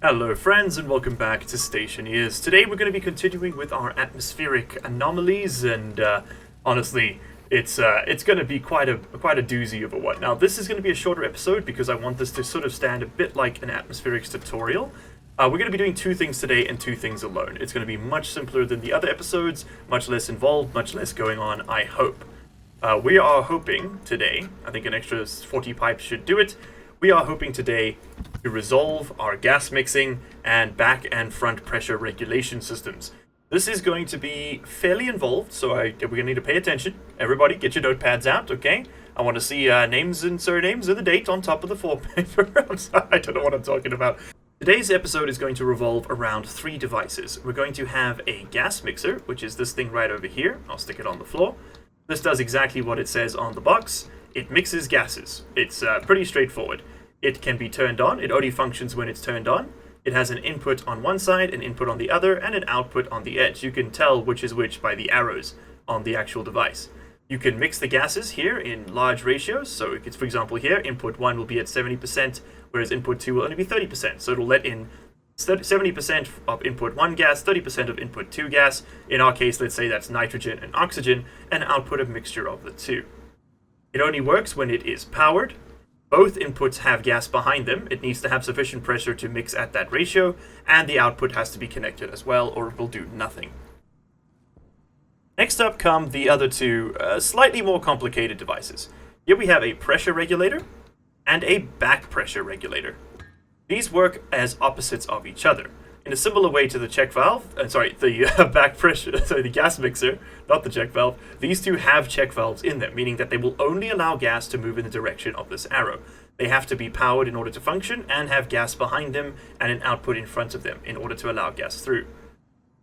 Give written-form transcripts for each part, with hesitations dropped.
Hello friends and welcome back to Stationeers. Today we're going to be continuing with our atmospheric anomalies and honestly it's going to be quite a doozy of a one. Now this is going to be a shorter episode because I want this to sort of stand a bit like an atmospherics tutorial. We're going to be doing two things today and two things alone. It's going to be much simpler than the other episodes, much less involved, much less going on, I hope. We are hoping today, I think an extra 40 pipes should do it, we are hoping today to resolve our gas mixing and back and front pressure regulation systems. This is going to be fairly involved, so we're going to need to pay attention. Everybody, get your notepads out, okay? I want to see names and surnames and the date on top of the floor paper. I'm sorry, I don't know what I'm talking about. Today's episode is going to revolve around three devices. We're going to have a gas mixer, which is this thing right over here. I'll stick it on the floor. This does exactly what it says on the box. It mixes gases. It's pretty straightforward. It can be turned on. It only functions when it's turned on. It has an input on one side, an input on the other, and an output on the edge. You can tell which is which by the arrows on the actual device. You can mix the gases here in large ratios. So it's, for example, here, input 1 will be at 70%, whereas input 2 will only be 30%. So it'll let in 70% of input 1 gas, 30% of input 2 gas. In our case, let's say that's nitrogen and oxygen, and output a mixture of the two. It only works when it is powered. Both inputs have gas behind them. It needs to have sufficient pressure to mix at that ratio, and the output has to be connected as well, or it will do nothing. Next up come the other two slightly more complicated devices. Here we have a pressure regulator and a back pressure regulator. These work as opposites of each other. In a similar way to the check valve, the back pressure, the gas mixer, not the check valve, these two have check valves in them, meaning that they will only allow gas to move in the direction of this arrow. They have to be powered in order to function and have gas behind them and an output in front of them in order to allow gas through.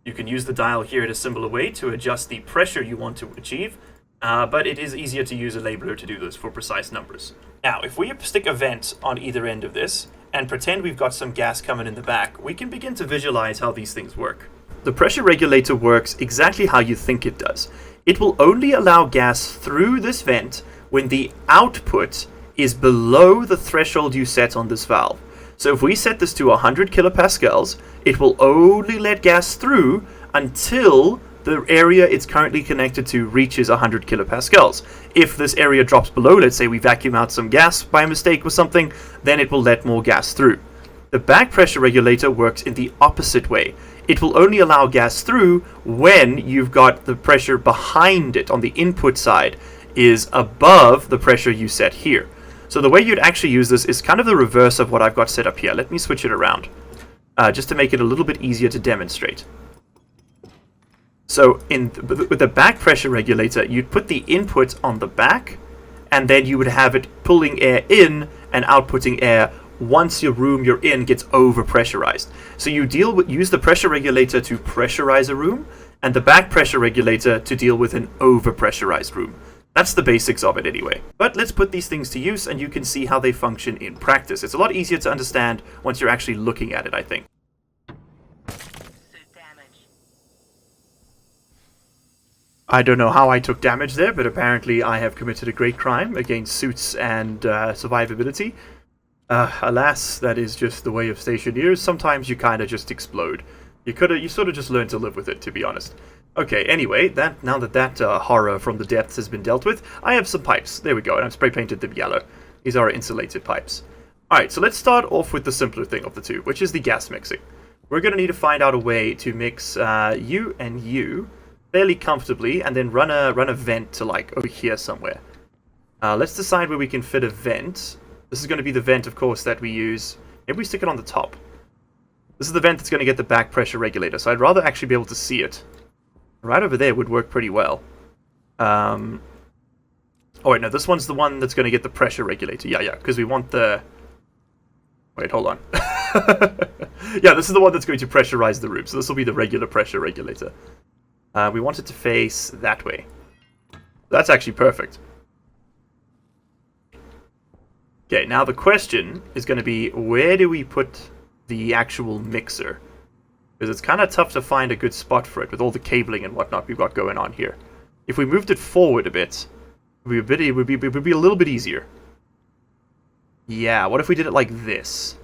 You can use the dial here in a similar way to adjust the pressure you want to achieve, but it is easier to use a labeler to do this for precise numbers. Now, if we stick a vent on either end of this, and pretend we've got some gas coming in the back, we can begin to visualize how these things work. The pressure regulator works exactly how you think it does. It will only allow gas through this vent when the output is below the threshold you set on this valve. So if we set this to 100 kilopascals, it will only let gas through until the area it's currently connected to reaches 100 kilopascals. If this area drops below, let's say we vacuum out some gas by mistake or something, then it will let more gas through. The back pressure regulator works in the opposite way. It will only allow gas through when you've got the pressure behind it on the input side is above the pressure you set here. So the way you'd actually use this is kind of the reverse of what I've got set up here. Let me switch it around, just to make it a little bit easier to demonstrate. So with the back pressure regulator, you'd put the input on the back, and then you would have it pulling air in and outputting air once your room you're in gets over-pressurized. So you use the pressure regulator to pressurize a room, and the back pressure regulator to deal with an over-pressurized room. That's the basics of it anyway. But let's put these things to use, and you can see how they function in practice. It's a lot easier to understand once you're actually looking at it, I think. I don't know how I took damage there, but apparently I have committed a great crime against suits and survivability. Alas, that is just the way of Stationeers. Sometimes you kind of just explode. You sort of just learn to live with it, to be honest. Okay, anyway, now that horror from the depths has been dealt with, I have some pipes. There we go, and I've spray painted them yellow. These are insulated pipes. Alright, so let's start off with the simpler thing of the two, which is the gas mixing. We're going to need to find out a way to mix you and you fairly comfortably, and then run a vent to like over here somewhere. Let's decide where we can fit a vent. This is going to be the vent, of course, that we use. Maybe we stick it on the top. This is the vent that's going to get the back pressure regulator, so I'd rather actually be able to see it. Right over there would work pretty well. Oh wait, no, this one's the one that's going to get the pressure regulator. Yeah, because we want the... Wait, hold on. Yeah, this is the one that's going to pressurize the room, so this will be the regular pressure regulator. We want it to face that way. That's actually perfect. Okay, now the question is going to be, where do we put the actual mixer? Because it's kind of tough to find a good spot for it with all the cabling and whatnot we've got going on here. If we moved it forward a bit, it would be a little bit easier. Yeah, what if we did it like this?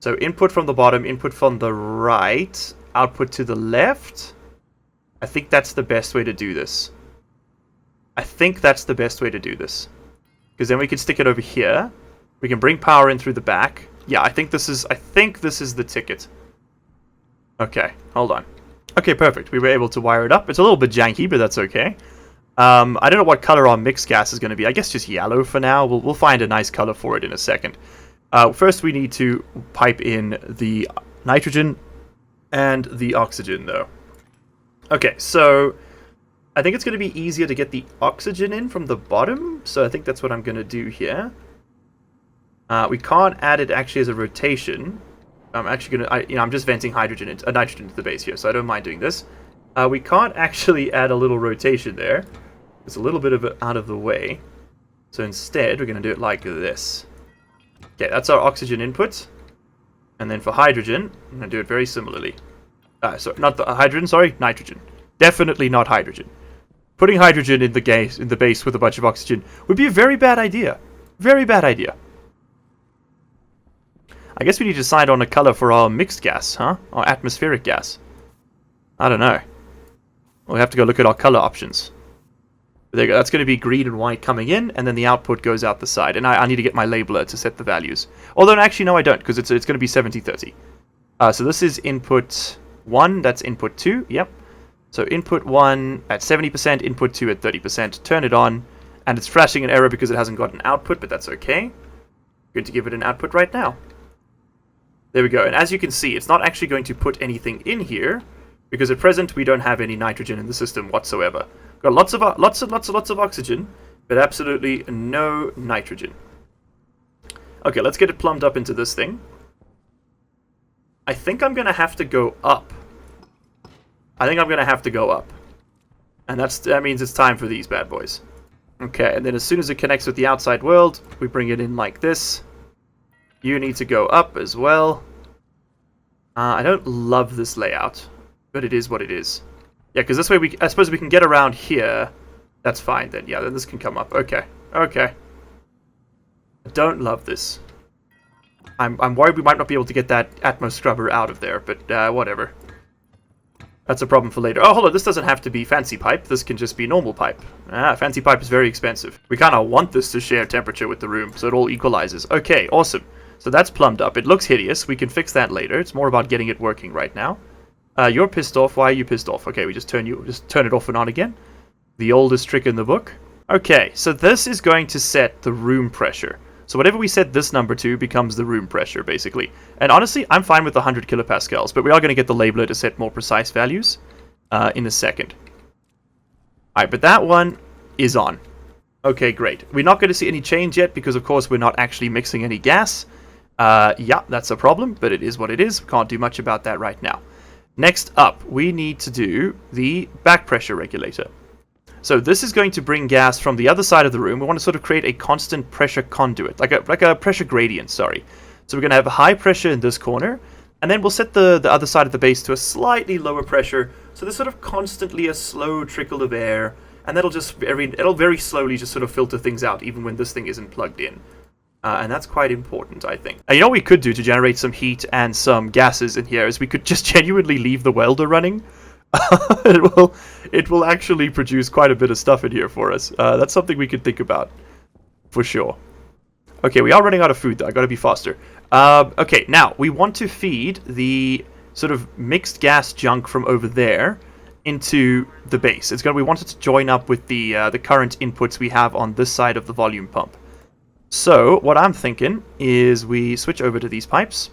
So input from the bottom, input from the right, output to the left. I think that's the best way to do this. Because then we can stick it over here. We can bring power in through the back. Yeah, I think this is the ticket. Okay, hold on. Okay, perfect. We were able to wire it up. It's a little bit janky, but that's okay. I don't know what color our mixed gas is going to be. I guess just yellow for now. We'll find a nice color for it in a second. First, we need to pipe in the nitrogen and the oxygen, though. Okay, so I think it's going to be easier to get the oxygen in from the bottom, so I think that's what I'm going to do here. We can't add it actually as a rotation. I'm actually going to, I'm just venting nitrogen into the base here, so I don't mind doing this. We can't actually add a little rotation there. It's a little bit of it out of the way. So instead, we're going to do it like this. Okay, that's our oxygen input. And then for hydrogen, I'm going to do it very similarly. Sorry, not the hydrogen, sorry, nitrogen. Definitely not hydrogen. Putting hydrogen in the base with a bunch of oxygen would be a very bad idea. Very bad idea. I guess we need to decide on a color for our mixed gas, huh? Our atmospheric gas. I don't know. We'll have to go look at our color options. There you go. That's going to be green and white coming in, and then the output goes out the side. And I need to get my labeler to set the values. Although, actually, no, I don't, because it's going to be 70-30. So this is input 1, that's input 2, yep. So input 1 at 70%, input 2 at 30%. Turn it on, and it's flashing an error because it hasn't got an output, but that's okay. I'm going to give it an output right now. There we go. And as you can see, it's not actually going to put anything in here, because at present we don't have any nitrogen in the system whatsoever. Got lots of oxygen, but absolutely no nitrogen. Okay, let's get it plumbed up into this thing. I think I'm going to have to go up. And that means it's time for these bad boys. Okay, and then as soon as it connects with the outside world, we bring it in like this. You need to go up as well. I don't love this layout, but it is what it is. Yeah, because this way I suppose we can get around here. That's fine then. Yeah, then this can come up. Okay. Okay. I don't love this. I'm worried we might not be able to get that Atmos scrubber out of there, but whatever. That's a problem for later. Oh, hold on. This doesn't have to be fancy pipe. This can just be normal pipe. Fancy pipe is very expensive. We kind of want this to share temperature with the room, so it all equalizes. Okay, awesome. So that's plumbed up. It looks hideous. We can fix that later. It's more about getting it working right now. You're pissed off. Why are you pissed off? Okay, we just turn it off and on again. The oldest trick in the book. Okay, so this is going to set the room pressure. So whatever we set this number to becomes the room pressure, basically. And honestly, I'm fine with 100 kilopascals, but we are going to get the labeler to set more precise values in a second. Alright, but that one is on. Okay, great. We're not going to see any change yet because, of course, we're not actually mixing any gas. Yeah, that's a problem, but it is what it is. We can't do much about that right now. Next up, we need to do the back pressure regulator. So this is going to bring gas from the other side of the room. We want to sort of create a constant pressure conduit, like a pressure gradient, sorry. So we're going to have a high pressure in this corner, and then we'll set the other side of the base to a slightly lower pressure. So there's sort of constantly a slow trickle of air, and that'll it'll very slowly just sort of filter things out, even when this thing isn't plugged in. And that's quite important, I think. You know what we could do to generate some heat and some gases in here is we could just genuinely leave the welder running. It will actually produce quite a bit of stuff in here for us. That's something we could think about, for sure. Okay, we are running out of food, though. I gotta be faster. Okay, now, we want to feed the sort of mixed gas junk from over there into the base. We want it to join up with the current inputs we have on this side of the volume pump. So, what I'm thinking is we switch over to these pipes.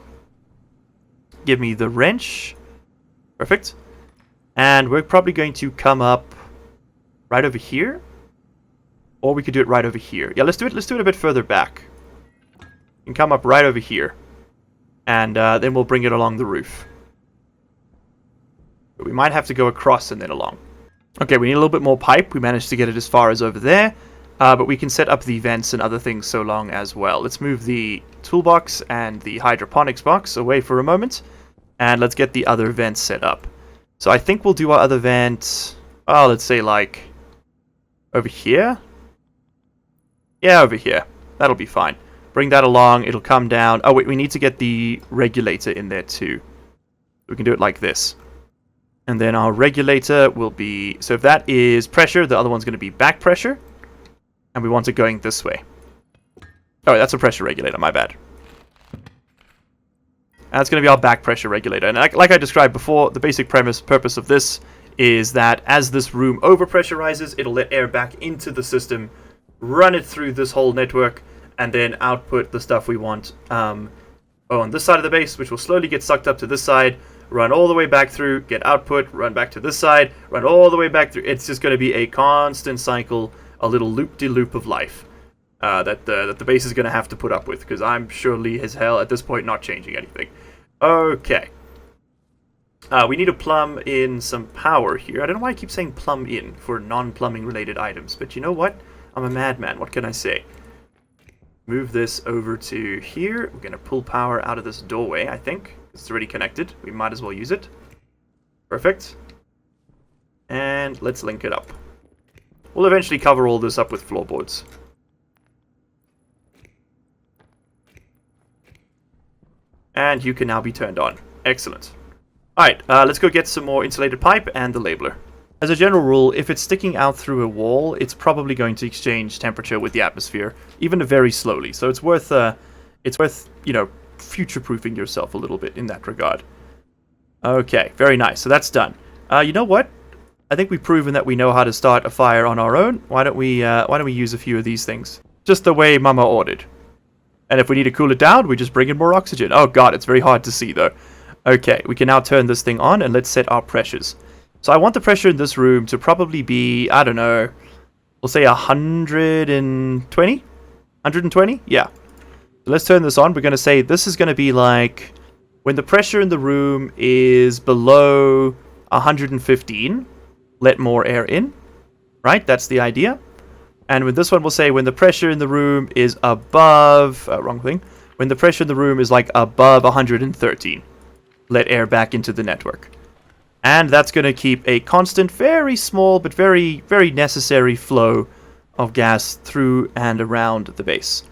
Give me the wrench. Perfect. And we're probably going to come up right over here. Or we could do it right over here. Yeah, let's do it a bit further back. You can come up right over here. And then we'll bring it along the roof. But we might have to go across and then along. Okay, we need a little bit more pipe. We managed to get it as far as over there. But we can set up the vents and other things so long as well. Let's move the toolbox and the hydroponics box away for a moment. And let's get the other vents set up. So I think we'll do our other vent, let's say like over here. Yeah, over here. That'll be fine. Bring that along. It'll come down. Oh, wait, we need to get the regulator in there too. We can do it like this. And then our regulator will be... So if that is pressure, the other one's going to be back pressure. And we want it going this way. Oh, that's a pressure regulator. My bad. And that's going to be our back pressure regulator. And like I described before, the basic purpose of this is that as this room overpressurizes, it'll let air back into the system, run it through this whole network, and then output the stuff we want on this side of the base, which will slowly get sucked up to this side, run all the way back through, get output, run back to this side, run all the way back through. It's just going to be a constant cycle, a little loop-de-loop of life that the base is going to have to put up with, because I'm surely as hell at this point not changing anything. Okay. We need to plumb in some power here. I don't know why I keep saying plumb in for non-plumbing related items, but you know what? I'm a madman. What can I say? Move this over to here. We're going to pull power out of this doorway, I think. It's already connected. We might as well use it. Perfect. And let's link it up. We'll eventually cover all this up with floorboards. And you can now be turned on. Excellent. Alright, let's go get some more insulated pipe and the labeler. As a general rule, if it's sticking out through a wall, it's probably going to exchange temperature with the atmosphere, even very slowly. So it's worth, you know, future-proofing yourself a little bit in that regard. Okay, very nice. So that's done. You know what? I think we've proven that we know how to start a fire on our own. Why don't we use a few of these things? Just the way Mama ordered. And if we need to cool it down, we just bring in more oxygen. Oh god, it's very hard to see though. Okay, we can now turn this thing on and let's set our pressures. So I want the pressure in this room to probably be, I don't know, we'll say 120? 120? Yeah. So let's turn this on. We're going to say this is going to be like when the pressure in the room is below 115, let more air in. Right? That's the idea. And with this one, we'll say when the pressure in the room is above, wrong thing. When the pressure in the room is like above 113, let air back into the network. And that's going to keep a constant, very small, but very, very necessary flow of gas through and around the base.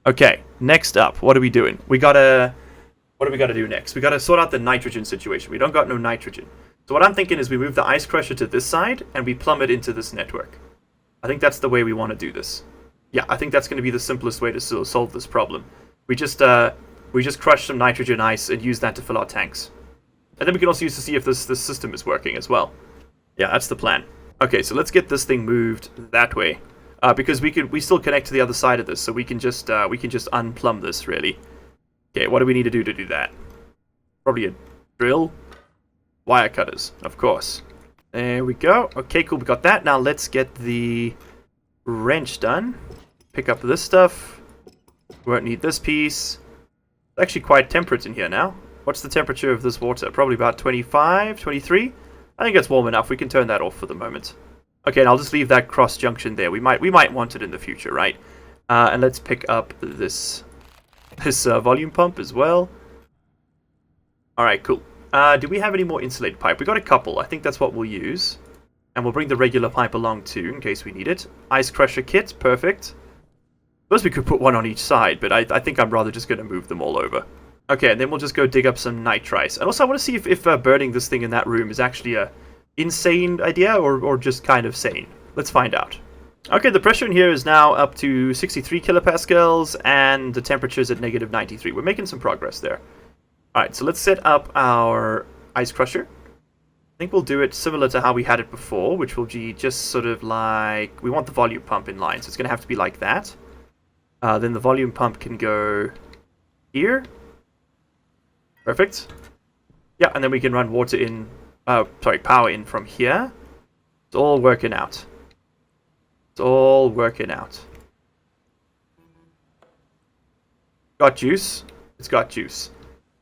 Okay, next up, what are we doing? What do we got to do next? We got to sort out the nitrogen situation. We don't got no nitrogen. So what I'm thinking is we move the ice crusher to this side and we plumb it into this network. I think that's the way we want to do this. Yeah, I think that's going to be the simplest way to solve this problem. We just crush some nitrogen ice and use that to fill our tanks. And then we can also use to see if this system is working as well. Yeah, that's the plan. Okay, so let's get this thing moved that way. Because we still connect to the other side of this, so we can just unplumb this, really. Okay, what do we need to do that? Probably a drill. Wire cutters, of course. There we go. Okay, cool, we got that. Now let's get the wrench done. Pick up this stuff. We won't need this piece. It's actually quite temperate in here now. What's the temperature of this water? Probably about 25, 23? I think it's warm enough. We can turn that off for the moment. Okay, and I'll just leave that cross junction there. We might want it in the future, right? And let's pick up this volume pump as well. Alright, cool. Do we have any more insulated pipe? We got a couple. I think that's what we'll use. And we'll bring the regular pipe along too, in case we need it. Ice crusher kit, perfect. Suppose we could put one on each side, but I think I'm rather just going to move them all over. Okay, and then we'll just go dig up some nitrice. And also I want to see if burning this thing in that room is actually a insane idea or just kind of sane. Let's find out. Okay, the pressure in here is now up to 63 kilopascals and the temperature is at negative 93. We're making some progress there. Alright, so let's set up our ice crusher. I think we'll do it similar to how we had it before, which will be just sort of like... We want the volume pump in line, so it's going to have to be like that. Then the volume pump can go here. Perfect. Yeah, and then we can run water in... power in from here. It's all working out. It's all working out. Got juice? It's got juice.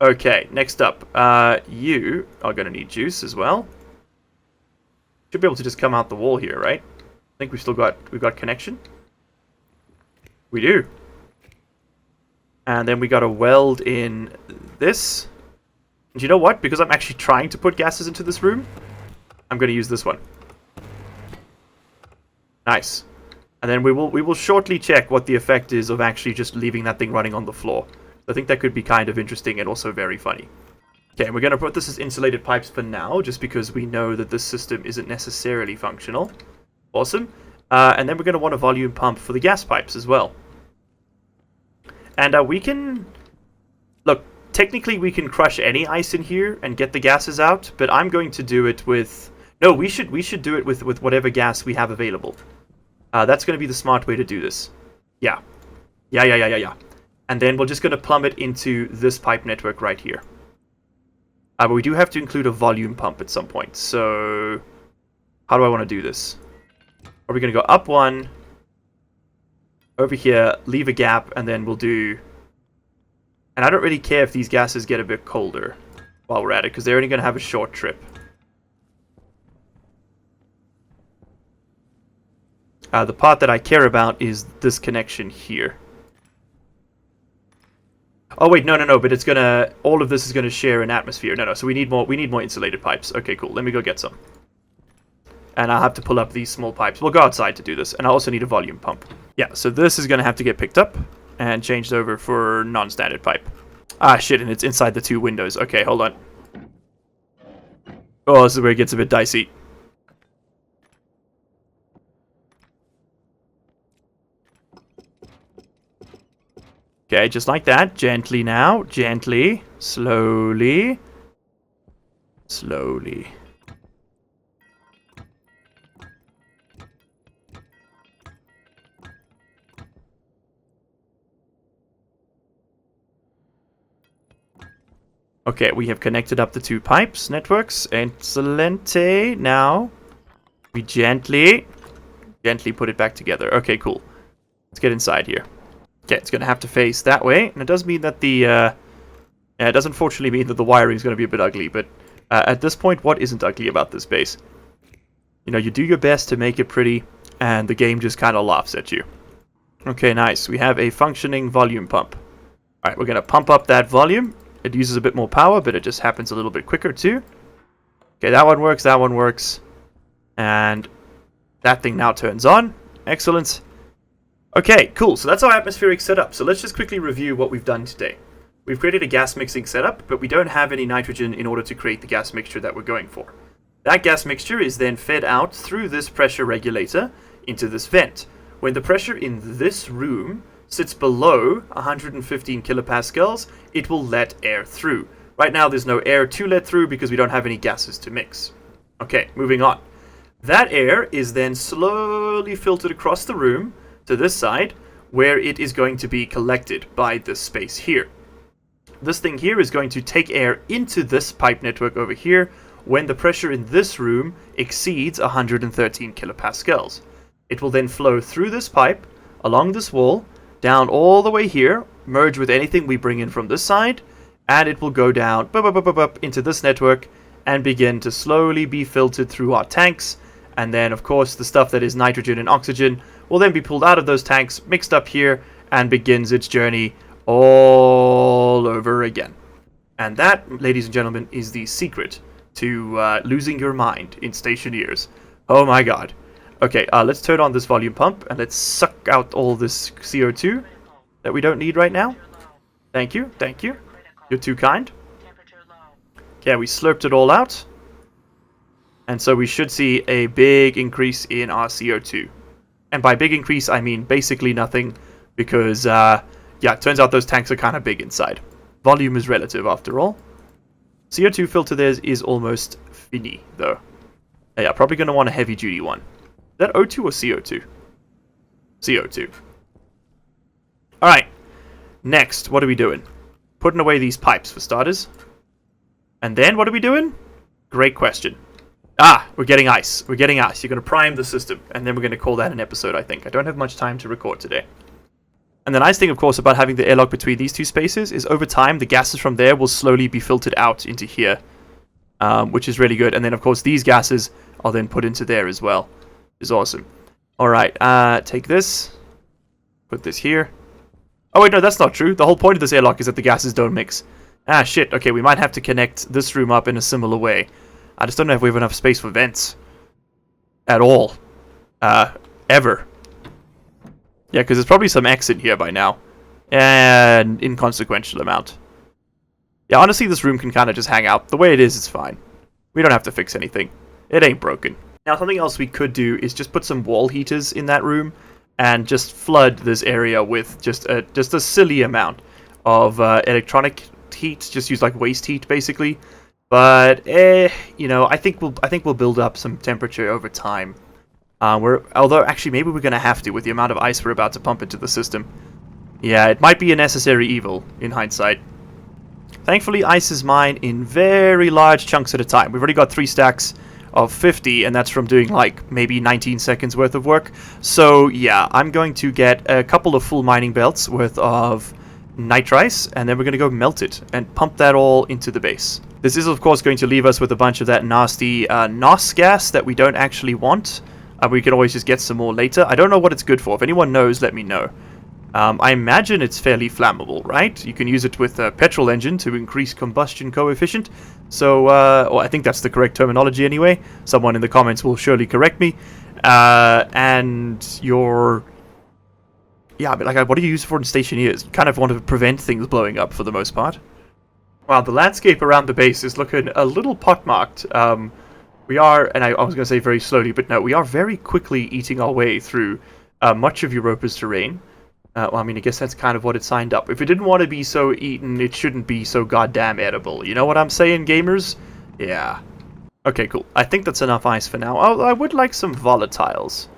Okay, next up. You are going to need juice as well. Should be able to just come out the wall here, right? I think we've got connection. We do. And then we got to weld in this. And you know what? Because I'm actually trying to put gases into this room, I'm going to use this one. Nice. And then we will shortly check what the effect is of actually just leaving that thing running on the floor. I think that could be kind of interesting and also very funny. Okay, we're going to put this as insulated pipes for now, just because we know that this system isn't necessarily functional. Awesome. And then we're going to want a volume pump for the gas pipes as well. And we can... Look, technically we can crush any ice in here and get the gases out, but I'm going to do it with... No, we should do it with whatever gas we have available. That's going to be the smart way to do this. Yeah. Yeah. And then we're just going to plumb it into this pipe network right here. But we do have to include a volume pump at some point. So, how do I want to do this? Are we going to go up one, over here, leave a gap, and then we'll do... And I don't really care if these gases get a bit colder while we're at it, because they're only going to have a short trip. The part that I care about is this connection here. Oh wait, no, but it's gonna... All of this is gonna share an atmosphere. No, so we need more insulated pipes. Okay, cool. Let me go get some. And I'll have to pull up these small pipes. We'll go outside to do this. And I also need a volume pump. Yeah, so this is gonna have to get picked up and changed over for non-standard pipe. Ah, shit, and it's inside the two windows. Okay, hold on. Oh, this is where it gets a bit dicey. Okay, just like that. Gently now. Gently. Slowly. Slowly. Okay, we have connected up the two pipes, networks. Excelente. Now, we gently put it back together. Okay, cool. Let's get inside here. Okay, it's going to have to face that way, and it does mean that the, it does unfortunately mean that the wiring is going to be a bit ugly, but at this point, what isn't ugly about this base? You know, you do your best to make it pretty, and the game just kind of laughs at you. Okay, nice. We have a functioning volume pump. Alright, we're going to pump up that volume. It uses a bit more power, but it just happens a little bit quicker, too. Okay, that one works, and that thing now turns on. Excellent. Okay, cool. So that's our atmospheric setup. So let's just quickly review what we've done today. We've created a gas mixing setup, but we don't have any nitrogen in order to create the gas mixture that we're going for. That gas mixture is then fed out through this pressure regulator into this vent. When the pressure in this room sits below 115 kilopascals, it will let air through. Right now there's no air to let through because we don't have any gases to mix. Okay, moving on. That air is then slowly filtered across the room to this side, where it is going to be collected by this space here. This thing here is going to take air into this pipe network over here when the pressure in this room exceeds 113 kilopascals. It will then flow through this pipe, along this wall, down all the way here, merge with anything we bring in from this side, and it will go down into this network and begin to slowly be filtered through our tanks. And then, of course, the stuff that is nitrogen and oxygen will then be pulled out of those tanks, mixed up here, and begins its journey all over again. And that, ladies and gentlemen, is the secret to losing your mind in Stationeers. Oh my god. Okay, let's turn on this volume pump, and let's suck out all this CO2 that we don't need right now. Thank you. You're too kind. Okay, we slurped it all out. And so we should see a big increase in our CO2. And by big increase, I mean basically nothing, because, yeah, it turns out those tanks are kind of big inside. Volume is relative, after all. CO2 filter there is almost fini, though. Yeah, probably going to want a heavy-duty one. Is that O2 or CO2? CO2. Alright. Next, what are we doing? Putting away these pipes, for starters. And then, what are we doing? Great question. Ah, we're getting ice. You're going to prime the system, and then we're going to call that an episode, I think. I don't have much time to record today. And the nice thing, of course, about having the airlock between these two spaces is over time, the gases from there will slowly be filtered out into here, which is really good. And then, of course, these gases are then put into there as well. Is awesome. All right, take this. Put this here. Oh, wait, no, that's not true. The whole point of this airlock is that the gases don't mix. Ah, shit. Okay, we might have to connect this room up in a similar way. I just don't know if we have enough space for vents. At all. Ever. Yeah, because there's probably some X in here by now. An inconsequential amount. Yeah, honestly, this room can kind of just hang out. The way it is, it's fine. We don't have to fix anything. It ain't broken. Now, something else we could do is just put some wall heaters in that room and just flood this area with just a silly amount of electronic heat. Just use like waste heat, basically. But you know, I think we'll build up some temperature over time. Although actually maybe we're gonna have to with the amount of ice we're about to pump into the system. Yeah, it might be a necessary evil in hindsight. Thankfully, ice is mined in very large chunks at a time. We've already got 3 stacks of 50, and that's from doing like maybe 19 seconds worth of work. So yeah, I'm going to get a couple of full mining belts worth of nitrice, and then we're going to go melt it and pump that all into the base. This is of course going to leave us with a bunch of that nasty NOS gas that we don't actually want. We can always just get some more later. I don't know what it's good for. If anyone knows, let me know. I imagine it's fairly flammable, right? You can use it with a petrol engine to increase combustion coefficient. So, well, I think that's the correct terminology anyway. Someone in the comments will surely correct me. And your... Yeah, but like, what do you use it for in Stationeers? You kind of want to prevent things blowing up for the most part. Wow, the landscape around the base is looking a little pockmarked. We are, and I was going to say very slowly, but no, we are very quickly eating our way through much of Europa's terrain. Well, I mean, I guess that's kind of what it signed up. If it didn't want to be so eaten, it shouldn't be so goddamn edible. You know what I'm saying, gamers? Yeah. Okay, cool. I think that's enough ice for now. I would like some volatiles.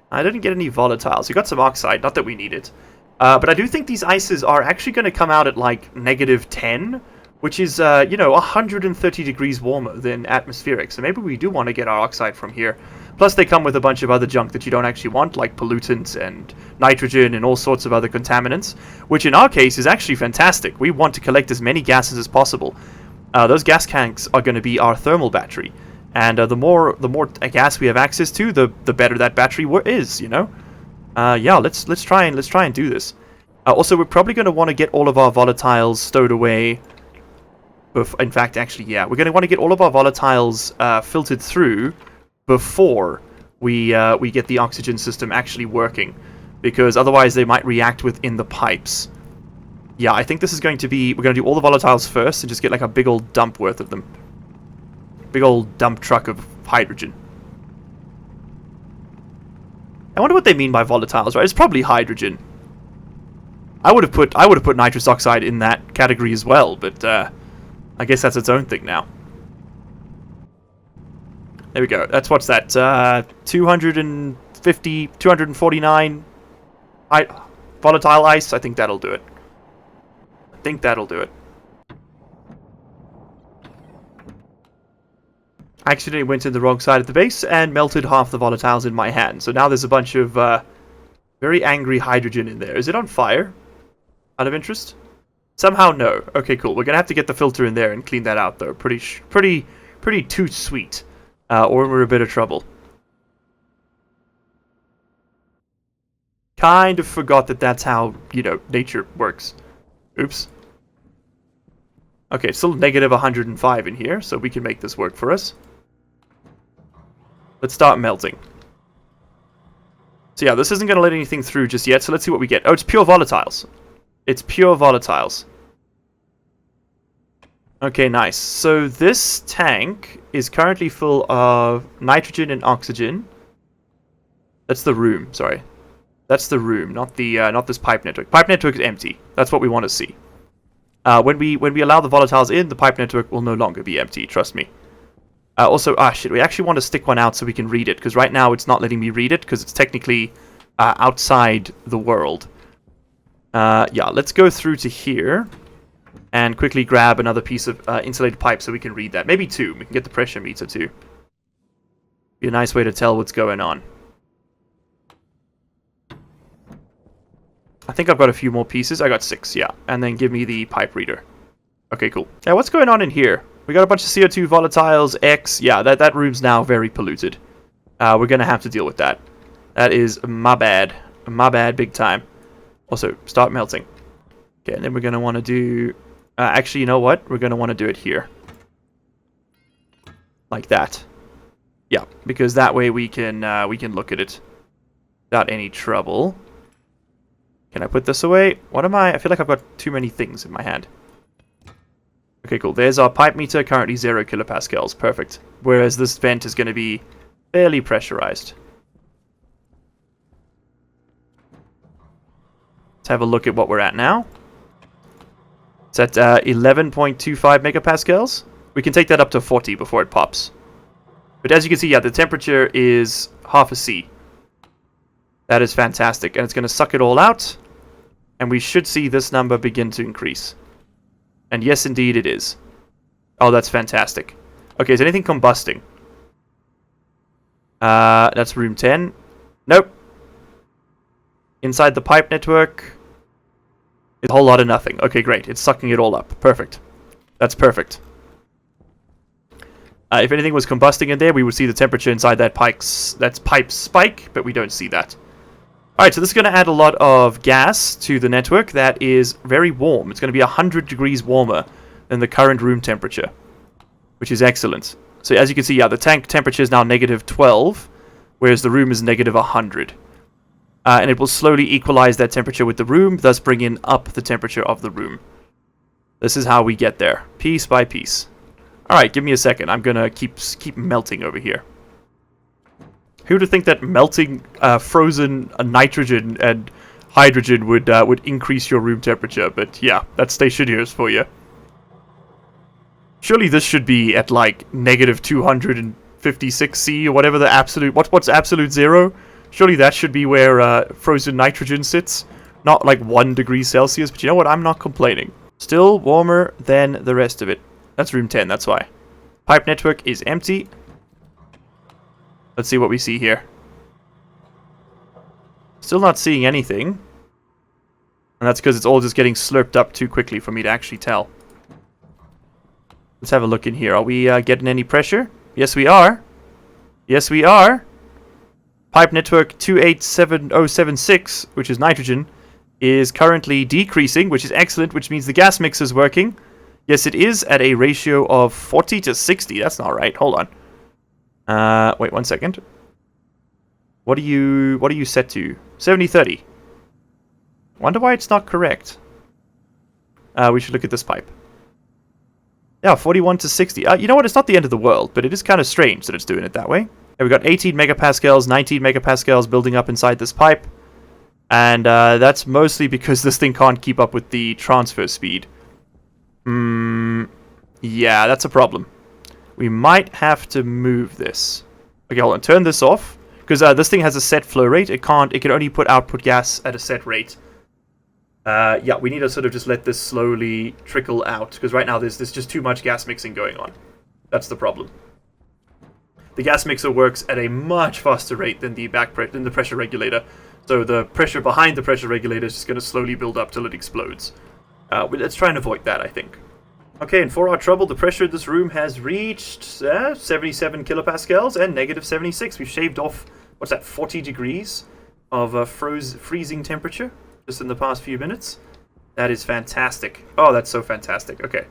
I didn't get any volatiles. We got some oxide, not that we need it. But I do think these ices are actually going to come out at, like, -10, which is, you know, 130 degrees warmer than atmospheric. So maybe we do want to get our oxide from here. Plus, they come with a bunch of other junk that you don't actually want, like pollutants and nitrogen and all sorts of other contaminants, which in our case is actually fantastic. We want to collect as many gases as possible. Those gas tanks are going to be our thermal battery, and the more gas we have access to, the better that battery is. You know, yeah. Let's try and do this. Also, we're probably going to want to get all of our volatiles stowed away. In fact, actually, yeah, we're going to want to get all of our volatiles filtered through before we get the oxygen system actually working, because otherwise they might react within the pipes. Yeah, I think this is going to be... We're going to do all the volatiles first and just get like a big old dump worth of them. Big old dump truck of hydrogen. I wonder what they mean by volatiles, right? It's probably hydrogen. I would have put nitrous oxide in that category as well, but I guess that's its own thing now. There we go. That's, what's that? 250, 249 volatile ice. I think that'll do it. I accidentally went in the wrong side of the base and melted half the volatiles in my hand. So now there's a bunch of very angry hydrogen in there. Is it on fire? Out of interest? Somehow no. Okay, cool. We're gonna have to get the filter in there and clean that out, though. Pretty too sweet. Or we're in a bit of trouble. Kind of forgot that that's how, you know, nature works. Oops. Okay, still negative 105 in here, so we can make this work for us. Let's start melting. So yeah, this isn't going to let anything through just yet, so let's see what we get. Oh, it's pure volatiles. It's pure volatiles. Okay, nice. So this tank is currently full of nitrogen and oxygen. That's the room, sorry. That's the room, not this pipe network. Pipe network is empty. That's what we want to see. When we allow the volatiles in, the pipe network will no longer be empty, trust me. Also, shit, we actually want to stick one out so we can read it, because right now it's not letting me read it, because it's technically outside the world. Yeah, let's go through to here and quickly grab another piece of insulated pipe so we can read that. Maybe 2. We can get the pressure meter too. Be a nice way to tell what's going on. I think I've got a few more pieces. I got 6, yeah. And then give me the pipe reader. Okay, cool. Now, what's going on in here? We got a bunch of CO2 volatiles, X. Yeah, that room's now very polluted. We're going to have to deal with that. That is my bad. My bad big time. Also, start melting. Okay, and then we're going to want to do... actually, you know what? We're going to want to do it here. Like that. Yeah, because that way we can look at it without any trouble. Can I put this away? What am I feel like I've got too many things in my hand. Okay, cool. There's our pipe meter, currently 0 kilopascals. Perfect. Whereas this vent is going to be fairly pressurized. Let's have a look at what we're at now. It's at 11.25 megapascals. We can take that up to 40 before it pops. But as you can see, yeah, the temperature is half a C. That is fantastic. And it's going to suck it all out. And we should see this number begin to increase. And yes, indeed, it is. Oh, that's fantastic. Okay, is anything combusting? That's room 10. Nope. Inside the pipe network, a whole lot of nothing. Okay, great. It's sucking it all up. Perfect. That's perfect. If anything was combusting in there, we would see the temperature inside that pipe spike, but we don't see that. Alright, so this is going to add a lot of gas to the network that is very warm. It's going to be 100 degrees warmer than the current room temperature, which is excellent. So as you can see, yeah, the tank temperature is now negative 12, whereas the room is negative 100. And it will slowly equalize that temperature with the room, thus bringing up the temperature of the room. This is how we get there, piece by piece. Alright, give me a second. I'm going to keep melting over here. Who would think that melting frozen nitrogen and hydrogen would increase your room temperature? But yeah, that's Stationeers for you. Surely this should be at like negative 256 C or whatever the absolute... What's absolute zero? Surely that should be where frozen nitrogen sits. Not like 1 degree Celsius, but you know what? I'm not complaining. Still warmer than the rest of it. That's room 10, that's why. Pipe network is empty. Let's see what we see here. Still not seeing anything. And that's because it's all just getting slurped up too quickly for me to actually tell. Let's have a look in here. Are we getting any pressure? Yes, we are. Yes, we are. Pipe network 287076, which is nitrogen, is currently decreasing, which is excellent, which means the gas mix is working. Yes, it is at a ratio of 40 to 60. That's not right. Hold on. Wait 1 second. What are you set to? 70-30. Wonder why it's not correct. We should look at this pipe. Yeah, 41 to 60. You know what? It's not the end of the world, but it is kind of strange that it's doing it that way. Yeah, we've got 18 megapascals, 19 megapascals building up inside this pipe. And that's mostly because this thing can't keep up with the transfer speed. Yeah, that's a problem. We might have to move this. Okay, hold on. Turn this off. Because this thing has a set flow rate. It can only put output gas at a set rate. Yeah, we need to sort of just let this slowly trickle out. Because right now there's just too much gas mixing going on. That's the problem. The gas mixer works at a much faster rate than the pressure regulator. So the pressure behind the pressure regulator is just going to slowly build up till it explodes. Let's try and avoid that, I think. Okay, and for our trouble, the pressure in this room has reached 77 kilopascals and negative 76. We've shaved off, what's that, 40 degrees of freezing temperature just in the past few minutes. That is fantastic. Oh, that's so fantastic. Okay,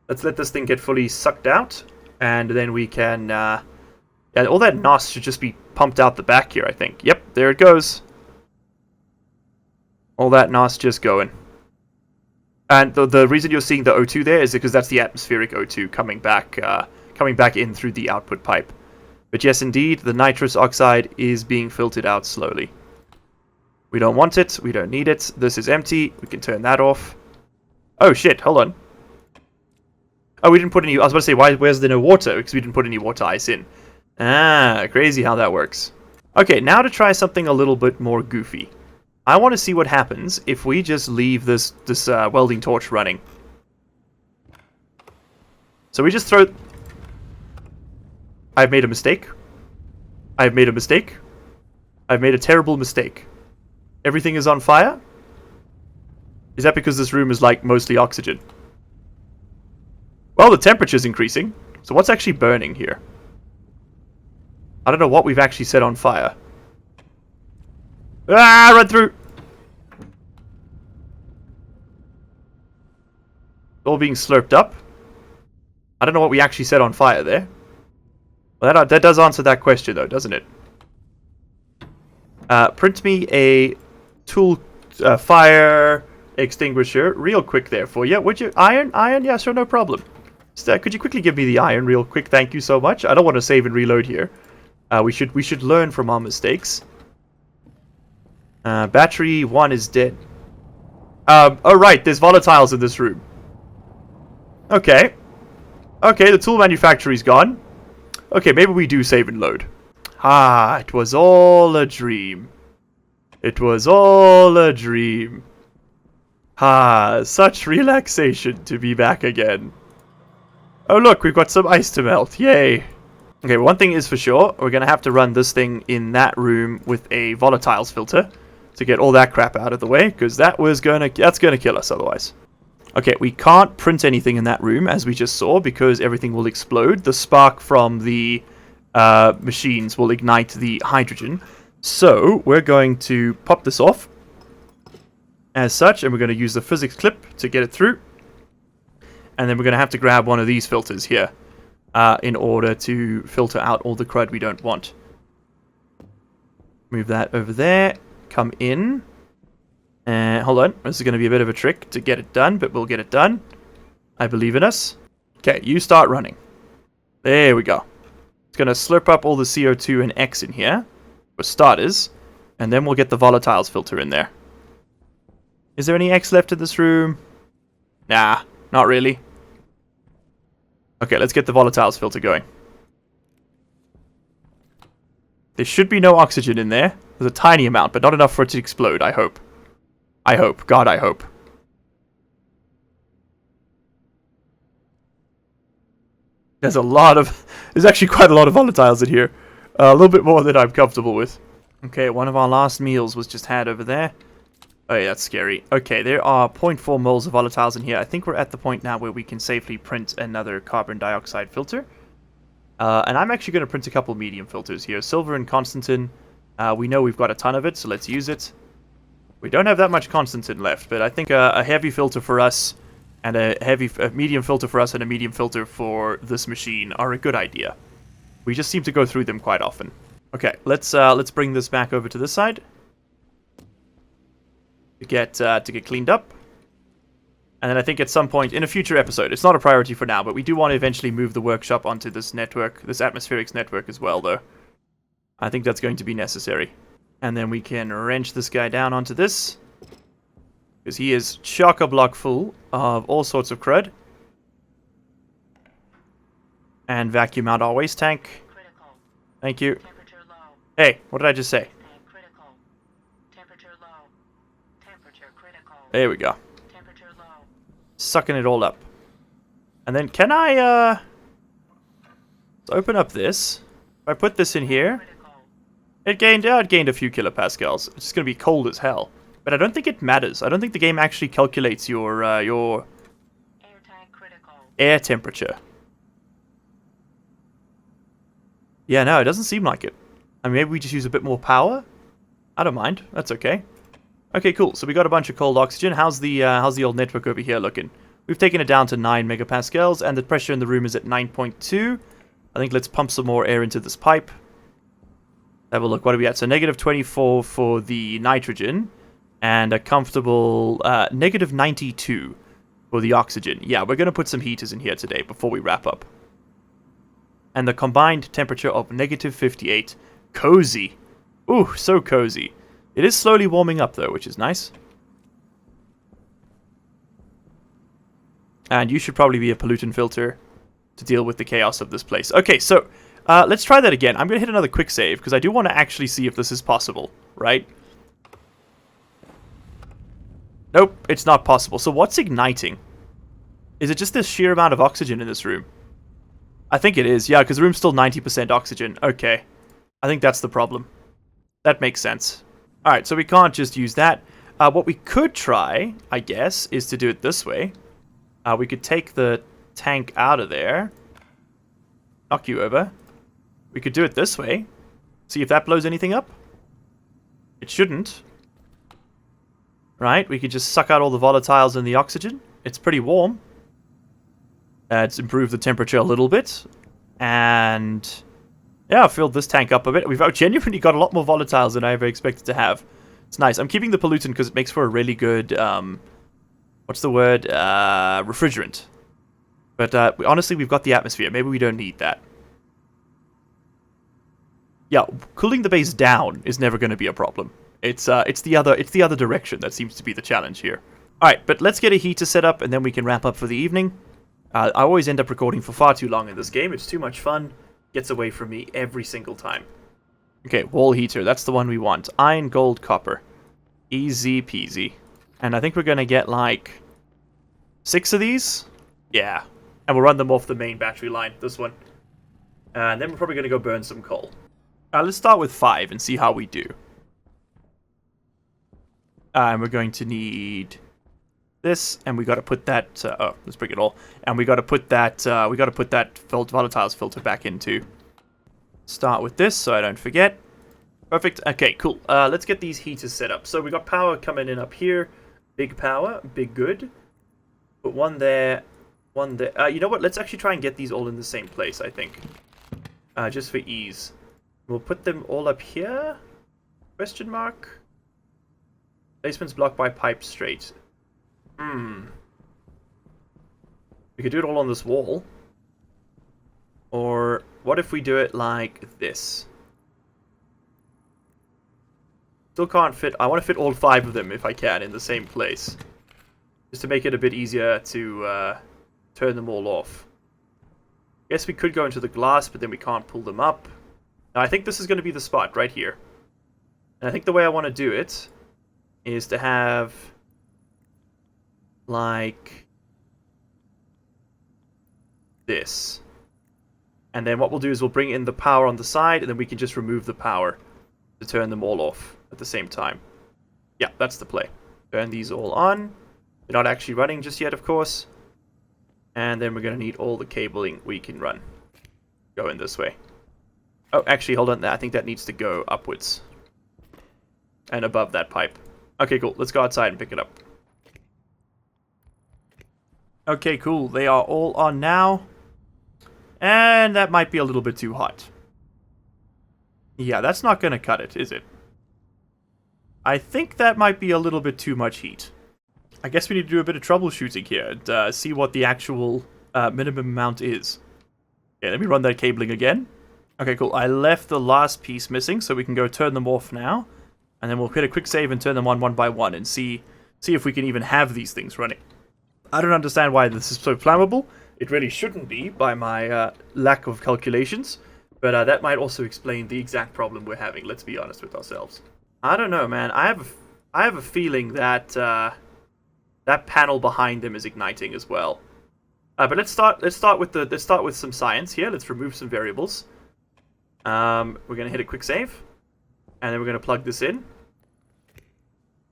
let's let this thing get fully sucked out, and then we can... yeah, all that NOS should just be pumped out the back here, I think. Yep, there it goes. All that NOS just going. And the reason you're seeing the O2 there is because that's the atmospheric O2 coming back in through the output pipe. But yes, indeed, the nitrous oxide is being filtered out slowly. We don't want it. We don't need it. This is empty. We can turn that off. Oh, shit. Hold on. Oh, we didn't put any... I was about to say, where's there no water? Because we didn't put any water ice in. Ah, crazy how that works. Okay, now to try something a little bit more goofy. I want to see what happens if we just leave this welding torch running. So we just throw... I've made a mistake. I've made a mistake. I've made a terrible mistake. Everything is on fire? Is that because this room is like mostly oxygen? Well, the temperature's increasing. So what's actually burning here? I don't know what we've actually set on fire. Ah, run through! All being slurped up. I don't know what we actually set on fire there. Well, that does answer that question, though, doesn't it? Print me a tool fire extinguisher real quick there for you. Would you? Iron? Yeah, sure, no problem. Could you quickly give me the iron real quick? Thank you so much. I don't want to save and reload here. We should learn from our mistakes. Battery 1 is dead. Oh right, there's volatiles in this room. Okay. Okay, the tool manufactory's gone. Okay, maybe we do save and load. Ah, it was all a dream. It was all a dream. Ah, such relaxation to be back again. Oh look, we've got some ice to melt. Yay. Okay, one thing is for sure, we're going to have to run this thing in that room with a volatiles filter to get all that crap out of the way, because that's going to kill us otherwise. Okay, we can't print anything in that room, as we just saw, because everything will explode. The spark from the machines will ignite the hydrogen. So, we're going to pop this off as such, and we're going to use the physics clip to get it through. And then we're going to have to grab one of these filters here in order to filter out all the crud we don't want. Move that over there. Come in. Hold on. This is going to be a bit of a trick to get it done, but we'll get it done. I believe in us. Okay, you start running. There we go. It's going to slurp up all the CO2 and X in here, for starters, and then we'll get the volatiles filter in there. Is there any X left in this room? Nah, not really. Okay, let's get the volatiles filter going. There should be no oxygen in there. There's a tiny amount, but not enough for it to explode, I hope. I hope. God, I hope. There's actually quite a lot of volatiles in here. A little bit more than I'm comfortable with. Okay, one of our last meals was just had over there. Oh yeah, that's scary. Okay, there are 0.4 moles of volatiles in here. I think we're at the point now where we can safely print another carbon dioxide filter. And I'm actually going to print a couple medium filters here. Silver and Constantin. We know we've got a ton of it, so let's use it. We don't have that much Constantin left, but I think a heavy filter for us and a medium filter for us and a medium filter for this machine are a good idea. We just seem to go through them quite often. Okay, let's bring this back over to this side to get cleaned up. And then I think at some point in a future episode, it's not a priority for now, but we do want to eventually move the workshop onto this network, this atmospherics network as well, though. I think that's going to be necessary. And then we can wrench this guy down onto this, because he is chock-a-block full of all sorts of crud. And vacuum out our waste tank. Critical. Thank you. Temperature low. Hey, what did I just say? Tank critical. Temperature low. Temperature critical. There we go. Temperature low. Sucking it all up. And then can I, let's open up this. If I put this in here, Critical. it gained a few kilopascals. It's just going to be cold as hell. But I don't think it matters. I don't think the game actually calculates your Air tank critical. air temperature. Yeah, no, it doesn't seem like it. I mean, maybe we just use a bit more power? I don't mind. That's okay. Okay, cool. So we got a bunch of cold oxygen. How's the old network over here looking? We've taken it down to 9 megapascals, and the pressure in the room is at 9.2. I think let's pump some more air into this pipe. Have a look. What are we at? So negative 24 for the nitrogen, and a comfortable negative 92 for the oxygen. Yeah, we're going to put some heaters in here today before we wrap up. And the combined temperature of negative 58. Cozy. Ooh, so cozy. It is slowly warming up, though, which is nice. And you should probably be a pollutant filter to deal with the chaos of this place. Okay, so let's try that again. I'm going to hit another quick save, because I do want to actually see if this is possible, right? Nope, it's not possible. So what's igniting? Is it just this sheer amount of oxygen in this room? I think it is, yeah, because the room's still 90% oxygen. Okay. I think that's the problem. That makes sense. Alright, so we can't just use that. What we could try, I guess, is to do it this way. We could take the tank out of there. Knock you over. We could do it this way. See if that blows anything up. It shouldn't. Right, we could just suck out all the volatiles and the oxygen. It's pretty warm. It's improved the temperature a little bit. And yeah, I filled this tank up a bit. We've genuinely got a lot more volatiles than I ever expected to have. It's nice. I'm keeping the pollutant because it makes for a really good, what's the word? Refrigerant. But honestly, we've got the atmosphere. Maybe we don't need that. Yeah, cooling the base down is never going to be a problem. It's the other direction that seems to be the challenge here. All right, but let's get a heater set up, and then we can wrap up for the evening. I always end up recording for far too long in this game. It's too much fun. Gets away from me every single time. Okay, wall heater. That's the one we want. Iron, gold, copper. Easy peasy. And I think we're going to get, like, 6 of these? Yeah. And we'll run them off the main battery line, this one. And then we're probably going to go burn some coal. Let's start with 5 and see how we do. And we're going to need this, and we got to put that. Let's bring it all. And we got to put that. Volatiles filter back into. Start with this, so I don't forget. Perfect. Okay, cool. Let's get these heaters set up. So we got power coming in up here. Big power, big good. Put one there, one there. You know what? Let's actually try and get these all in the same place. I think, just for ease. We'll put them all up here? Question mark? Placement's blocked by pipe straight. We could do it all on this wall. Or what if we do it like this? Still can't fit. I want to fit all 5 of them if I can in the same place. Just to make it a bit easier to turn them all off. Guess we could go into the glass, but then we can't pull them up. Now, I think this is going to be the spot right here. And I think the way I want to do it is to have, like, this. And then what we'll do is we'll bring in the power on the side, and then we can just remove the power to turn them all off at the same time. Yeah, that's the play. Turn these all on. They're not actually running just yet, of course. And then we're going to need all the cabling we can run. Go in this way. Oh, actually, hold on. I think that needs to go upwards. And above that pipe. Okay, cool. Let's go outside and pick it up. Okay, cool. They are all on now. And that might be a little bit too hot. Yeah, that's not going to cut it, is it? I think that might be a little bit too much heat. I guess we need to do a bit of troubleshooting here and see what the actual minimum amount is. Okay, let me run that cabling again. Okay, cool. I left the last piece missing, so we can go turn them off now. And then we'll hit a quick save and turn them on one by one and see if we can even have these things running. I don't understand why this is so flammable. It really shouldn't be by my lack of calculations. But that might also explain the exact problem we're having, let's be honest with ourselves. I don't know, man. I have a feeling that that panel behind them is igniting as well. But let's start with some science here. Let's remove some variables. We're gonna hit a quick save, and then we're gonna plug this in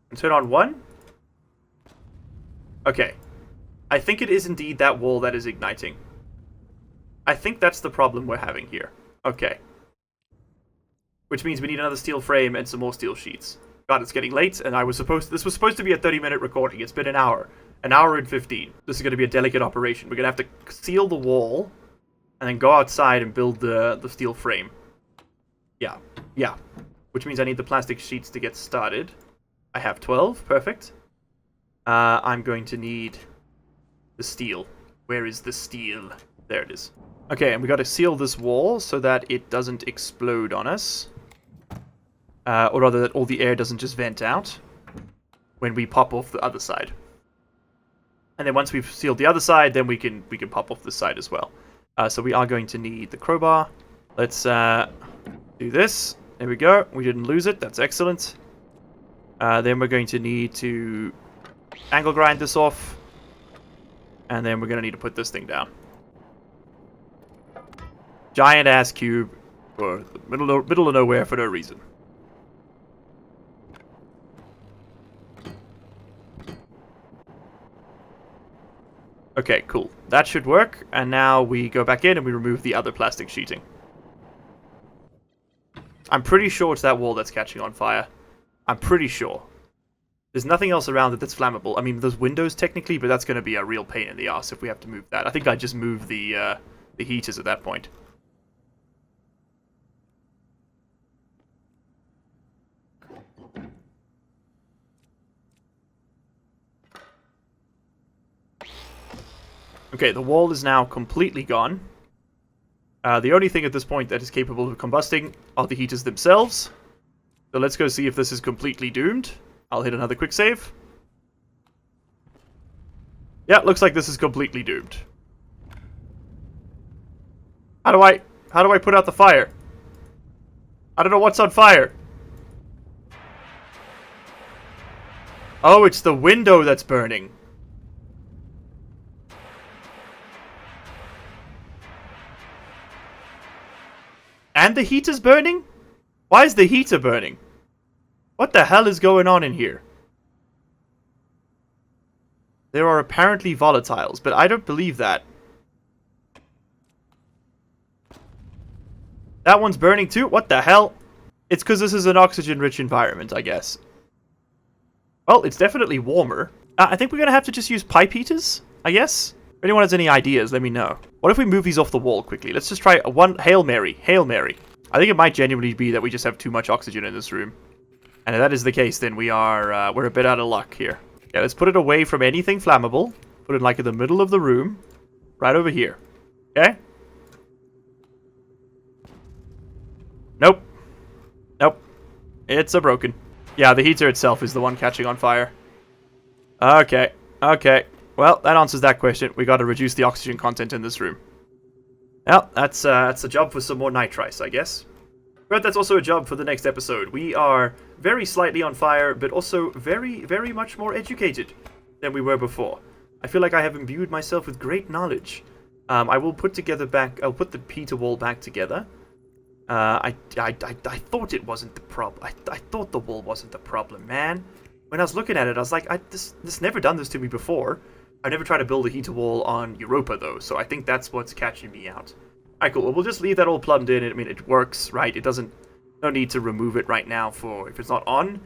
and turn on 1. Okay, I think it is indeed that wall that is igniting. I think that's the problem we're having here. Okay, which means we need another steel frame and some more steel sheets. God, it's getting late, and this was supposed to be a 30-minute recording. It's been an hour and 15. This is going to be a delicate operation. We're going to have to seal the wall, and then go outside and build the steel frame. Yeah. Which means I need the plastic sheets to get started. I have 12, perfect. I'm going to need the steel. Where is the steel? There it is. Okay, and we got to seal this wall so that it doesn't explode on us. Or rather, that all the air doesn't just vent out when we pop off the other side. And then once we've sealed the other side, then we can pop off this side as well. So we are going to need the crowbar. Let's do this. There we go. We didn't lose it. That's excellent. Then we're going to need to angle grind this off. And then we're going to need to put this thing down. Giant ass cube for the middle of nowhere for no reason. Okay, cool. That should work. And now we go back in and we remove the other plastic sheeting. I'm pretty sure it's that wall that's catching on fire. I'm pretty sure. There's nothing else around it that's flammable. I mean, there's windows technically, but that's going to be a real pain in the ass if we have to move that. I think I just moved the heaters at that point. Okay, the wall is now completely gone. The only thing at this point that is capable of combusting are the heaters themselves. So let's go see if this is completely doomed. I'll hit another quick save. Yeah, looks like this is completely doomed. How do I put out the fire? I don't know what's on fire. Oh, it's the window that's burning. And the heater's burning? Why is the heater burning? What the hell is going on in here? There are apparently volatiles, but I don't believe that. That one's burning too? What the hell? It's because this is an oxygen-rich environment, I guess. Well, it's definitely warmer. I think we're going to have to just use pipe heaters, I guess. If anyone has any ideas, let me know. What if we move these off the wall quickly? Let's just try one Hail Mary. Hail Mary. I think it might genuinely be that we just have too much oxygen in this room. And if that is the case, then we're a bit out of luck here. Yeah, let's put it away from anything flammable. Put it like in the middle of the room. Right over here. Okay? Nope. Nope. It's a broken. Yeah, the heater itself is the one catching on fire. Okay. Okay. Well, that answers that question. We got to reduce the oxygen content in this room. Well, that's a job for some more nitrice, I guess. But that's also a job for the next episode. We are very slightly on fire, but also very, very much more educated than we were before. I feel like I have imbued myself with great knowledge. I will put I'll put the heater wall back together. I thought it wasn't the problem. I thought the wall wasn't the problem, man. When I was looking at it, I was like, this never done this to me before. I never tried to build a heater wall on Europa, though, so I think that's what's catching me out. Alright, cool. Well, we'll just leave that all plumbed in. I mean, it works, right? It doesn't... No need to remove it right now for if it's not on.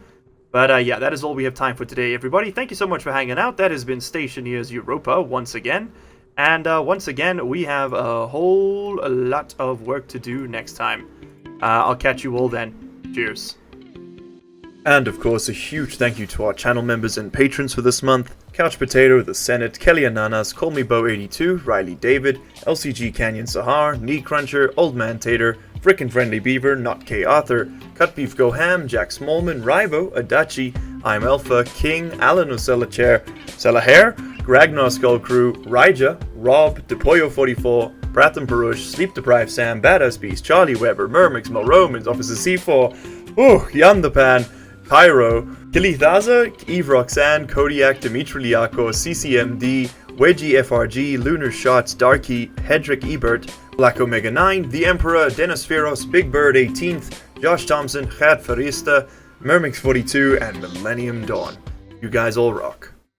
But, yeah, that is all we have time for today, everybody. Thank you so much for hanging out. That has been Stationeers Europa once again. And, once again, we have a whole lot of work to do next time. I'll catch you all then. Cheers. And of course, a huge thank you to our channel members and patrons for this month. Couch Potato, The Senate, Kelly Ananas, Call Me Bo 82, Riley David, LCG Canyon Sahar, Knee Cruncher, Old Man Tater, Frickin' Friendly Beaver, Not K Arthur, Cut Beef Go Ham, Jack Smallman, Rivo, Adachi, I'm Alpha, King, Alan Osella Chair, Sella Hair, Ragnar Skull Crew, Raija, Rob, Depoyo 44, Bratham Perush, Sleep Deprived Sam, Badass Beast, Charlie Weber, Mermix, Mo Romans, Officer C4, Yan the Pan, Pyro, Kilithaza, Eve Roxanne, Kodiak, Dimitri Liako, CCMD, Wedgie FRG, Lunar Shots, Darky, Hedrick Ebert, Black Omega 9, The Emperor, Dennis Feros, Big Bird 18th, Josh Thompson, Chad Farista, Mermix 42, and Millennium Dawn. You guys all rock.